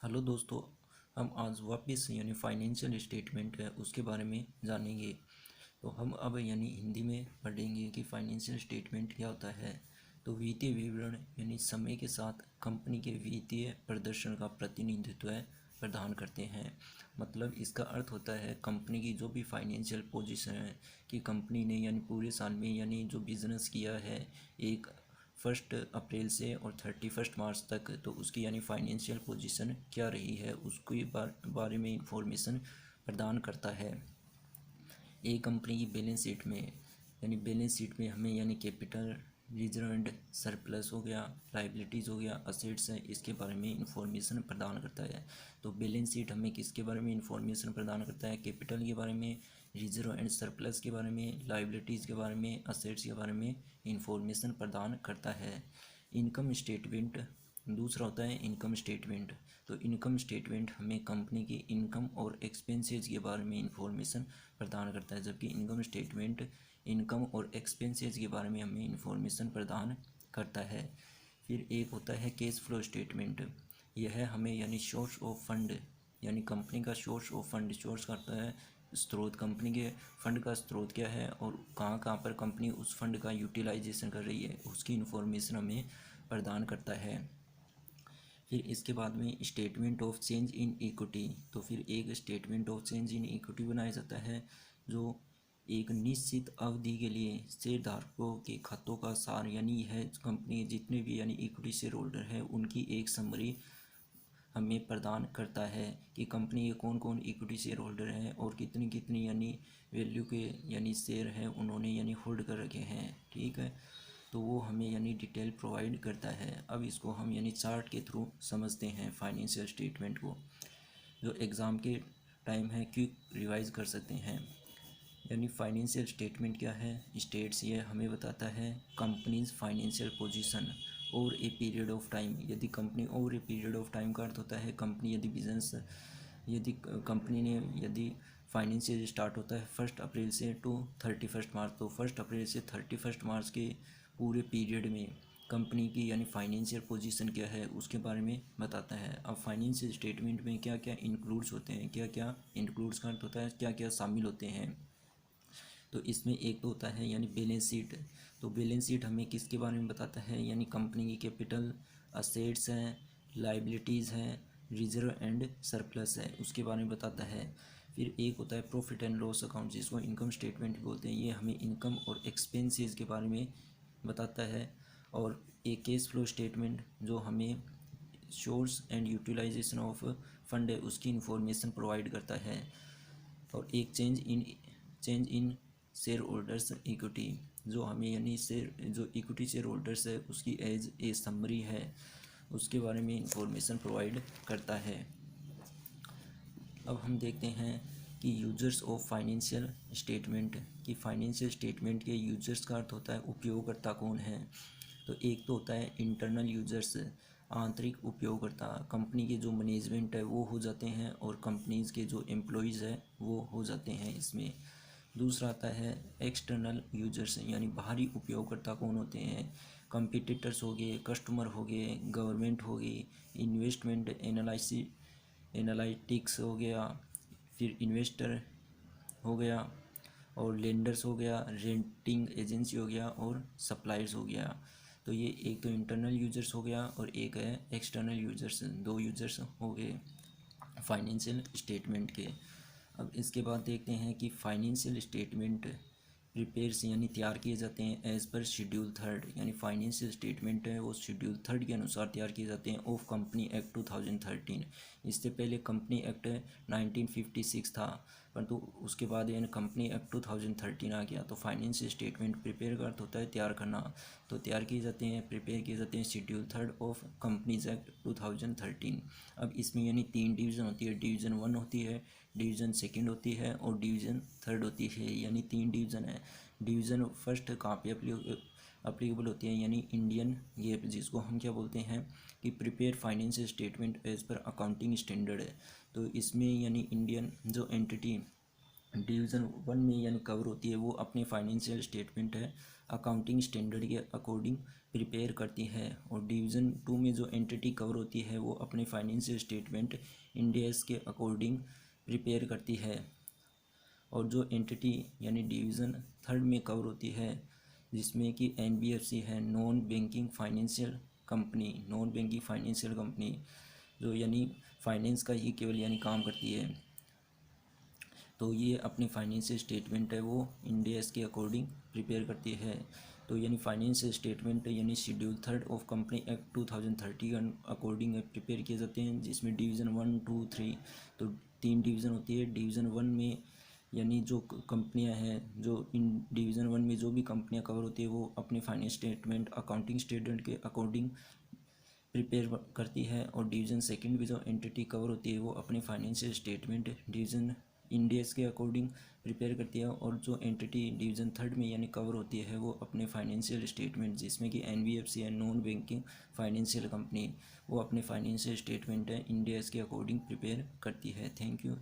Hello दोस्तों। हम आज वापस फाइनेंशियल स्टेटमेंट है उसके बारे में जानेंगे। तो हम अब हिंदी में पढ़ेंगे कि फाइनेंशियल स्टेटमेंट क्या होता है। तो वित्तीय विवरण समय के साथ कंपनी के वित्तीय प्रदर्शन का प्रतिनिधित्व प्रदान करते हैं। मतलब इसका अर्थ होता है कंपनी की जो भी फाइनेंशियल पोजीशन है कि कंपनी ने पूरे साल में जो बिज़नेस किया है एक 1 अप्रैल से और 31 मार्च तक, तो उसकी फाइनेंशियल पोजीशन क्या रही है उसके बारे में इंफॉर्मेशन प्रदान करता है। एक कंपनी की बैलेंस शीट में हमें कैपिटल, रिजर्व एंड सरप्लस हो गया, लाइबिलिटीज़ हो गया, असेट्स है, इसके बारे में इंफॉर्मेशन प्रदान करता है। तो बैलेंस शीट हमें किसके बारे में इंफॉर्मेशन प्रदान करता है? कैपिटल के बारे में, रिजर्व एंड सरप्लस के बारे में, लाइबिलिटीज़ के बारे में, असेट्स के बारे में इंफॉर्मेशन प्रदान करता है। इनकम स्टेटमेंट दूसरा होता है इनकम स्टेटमेंट। तो इनकम स्टेटमेंट हमें कंपनी की इनकम और एक्सपेंसेस के बारे में इंफॉर्मेशन प्रदान करता है, जबकि इनकम स्टेटमेंट इनकम और एक्सपेंसेस के बारे में हमें इंफॉर्मेशन प्रदान करता है। फिर एक होता है कैश फ्लो स्टेटमेंट। यह हमें सोर्स ऑफ फंड कंपनी का सोर्स ऑफ फंड सोर्स करता है, स्रोत, कंपनी के फंड का स्रोत क्या है और कहाँ कहाँ पर कंपनी उस फंड का यूटिलाइजेशन कर रही है उसकी इन्फॉर्मेशन हमें प्रदान करता है। फिर इसके बाद में statement of change in equity. तो फिर एक statement of change in equity बनाया जाता है जो एक निश्चित अवधि के लिए शेयरधारकों के खातों का सार यह कंपनी जितने भी इक्विटी शेयर होल्डर है उनकी एक समरी हमें प्रदान करता है कि कंपनी के कौन कौन इक्विटी शेयर होल्डर हैं और कितनी कितनी वैल्यू के शेयर हैं उन्होंने होल्ड कर रखे हैं। ठीक है, तो वो हमें डिटेल प्रोवाइड करता है। अब इसको हम चार्ट के थ्रू समझते हैं फाइनेंशियल स्टेटमेंट को, जो एग्ज़ाम के टाइम है क्विक रिवाइज कर सकते हैं। फाइनेंशियल स्टेटमेंट क्या है? स्टेट्स ये हमें बताता है कंपनीज फाइनेंशियल पोजीशन और ए पीरियड ऑफ टाइम। यदि कंपनी और ए पीरियड ऑफ टाइम का अर्थ होता है कंपनी यदि बिजनेस यदि कंपनी ने यदि फाइनेंशियल स्टार्ट होता है 1 अप्रैल से टू 31 मार्च, तो 1 अप्रैल से 31 मार्च के पूरे पीरियड में कंपनी की फाइनेंशियल पोजीशन क्या है उसके बारे में बताता है। अब फाइनेंशियल स्टेटमेंट में क्या क्या इंक्लूड्स होते हैं, क्या क्या इंक्लूड्स का अर्थ होता है क्या क्या शामिल होते हैं। तो इसमें एक तो होता है बैलेंस शीट। तो बैलेंस शीट हमें किसके बारे में बताता है? कंपनी की कैपिटल, असेट्स हैं, लाइबिलिटीज़ हैं, रिजर्व एंड सरप्लस है, उसके बारे में बताता है। फिर एक होता है प्रॉफिट एंड लॉस अकाउंट जिसको इनकम स्टेटमेंट बोलते हैं, ये हमें इनकम और एक्सपेंसेस के बारे में बताता है। और एक कैश फ्लो स्टेटमेंट जो हमें source and utilization of fund है उसकी इंफॉर्मेशन प्रोवाइड करता है। और एक change in shareholders equity जो हमें शेयर जो इक्विटी शेयर होल्डर्स है उसकी एज ए समरी है उसके बारे में इंफॉर्मेशन प्रोवाइड करता है। अब हम देखते हैं कि यूजर्स ऑफ फाइनेंशियल स्टेटमेंट कि फाइनेंशियल स्टेटमेंट के यूजर्स का अर्थ होता है उपयोगकर्ता कौन है। तो एक तो होता है इंटरनल यूजर्स, आंतरिक उपयोगकर्ता, कंपनी के जो मैनेजमेंट है वो हो जाते हैं और कंपनीज़ के जो एम्प्लॉयज़ है वो हो जाते हैं इसमें। दूसरा आता है एक्सटर्नल यूजर्स बाहरी उपयोगकर्ता कौन होते हैं? कंपटीटर्स हो गए, कस्टमर हो गए, गवर्नमेंट हो गई, इन्वेस्टमेंट एनालिटिक्स हो गया, फिर इन्वेस्टर हो गया और लेंडर्स हो गया, रेंटिंग एजेंसी हो गया और सप्लायर्स हो गया। तो ये एक तो इंटरनल यूजर्स हो गया और एक है एक्सटर्नल यूजर्स, दो यूजर्स हो गए फाइनेंशियल स्टेटमेंट के। अब इसके बाद देखते हैं कि फाइनेंशियल स्टेटमेंट प्रिपेयर्स तैयार किए जाते हैं as per schedule 3 financial statement है वो शेड्यूल 3 के अनुसार तैयार किए जाते हैं ऑफ कंपनी एक्ट 2013। इससे पहले कंपनी एक्ट 1956 था, परंतु उसके बाद कंपनी एक्ट 2013 आ गया। तो फाइनेंशियल स्टेटमेंट प्रिपेयर का अर्थ होता है तैयार करना। तो तैयार किए जाते हैं, प्रिपेयर किए जाते हैं शेड्यूल 3 ऑफ कंपनीज एक्ट 2013। अब इसमें 3 डिवीज़न होती है, डिवीज़न 1 होती है, डिवीज़न 2 होती है और डिवीज़न 3 होती है, 3 डिवीज़न है। डिवीज़न फर्स्ट कहाँ पे अप्लीकेबल होती है इंडियन गेप, जिसको हम क्या बोलते हैं कि prepare financial statement as per accounting standard है। तो इसमें इंडियन जो एंटिटी डिवीज़न वन में यानी कवर होती है वो अपने फाइनेंशियल स्टेटमेंट है अकाउंटिंग स्टैंडर्ड के अकॉर्डिंग प्रिपेयर करती है। और डिवीज़न टू में जो एंटिटी कवर होती है वो अपने फाइनेंशियल स्टेटमेंट इंड एस के अकॉर्डिंग प्रिपेयर करती है। और जो एंटिटी यानी डिवीज़न थर्ड में कवर होती है जिसमें कि एनबीएफसी है, नॉन बैंकिंग फाइनेंशियल कंपनी जो यानी फाइनेंस का ही केवल यानी काम करती है। तो ये अपनी फाइनेंशियल स्टेटमेंट है वो इंड एस के अकॉर्डिंग प्रिपेयर करती है। तो यानी फाइनेंशियल स्टेटमेंट यानी schedule third of company act 2030 के अकॉर्डिंग प्रिपेयर किए जाते हैं, जिसमें डिवीज़न 1, 2, 3 तो 3 डिवीज़न होती है। डिवीज़न वन में यानी जो कंपनियां हैं जो इन डिवीज़न वन में जो भी कंपनियां कवर होती है वो अपने फाइनेंस स्टेटमेंट अकाउंटिंग स्टैंडर्ड के अकॉर्डिंग प्रिपेयर करती है। और डिवीज़न सेकंड में जो एंटिटी कवर होती है वो अपने फाइनेंशियल स्टेटमेंट डिवीज़न इंडियस के अकॉर्डिंग प्रिपेयर करती है। और जो एंटिटी डिवीज़न थर्ड में यानी कवर होती है वो अपने फाइनेंशियल स्टेटमेंट जिसमें कि एनबीएफसी है, नॉन बैंकिंग फाइनेंशियल कंपनी, वो अपने फाइनेंशियल स्टेटमेंट है इंडियस के अकॉर्डिंग प्रिपेयर करती है। Thank you.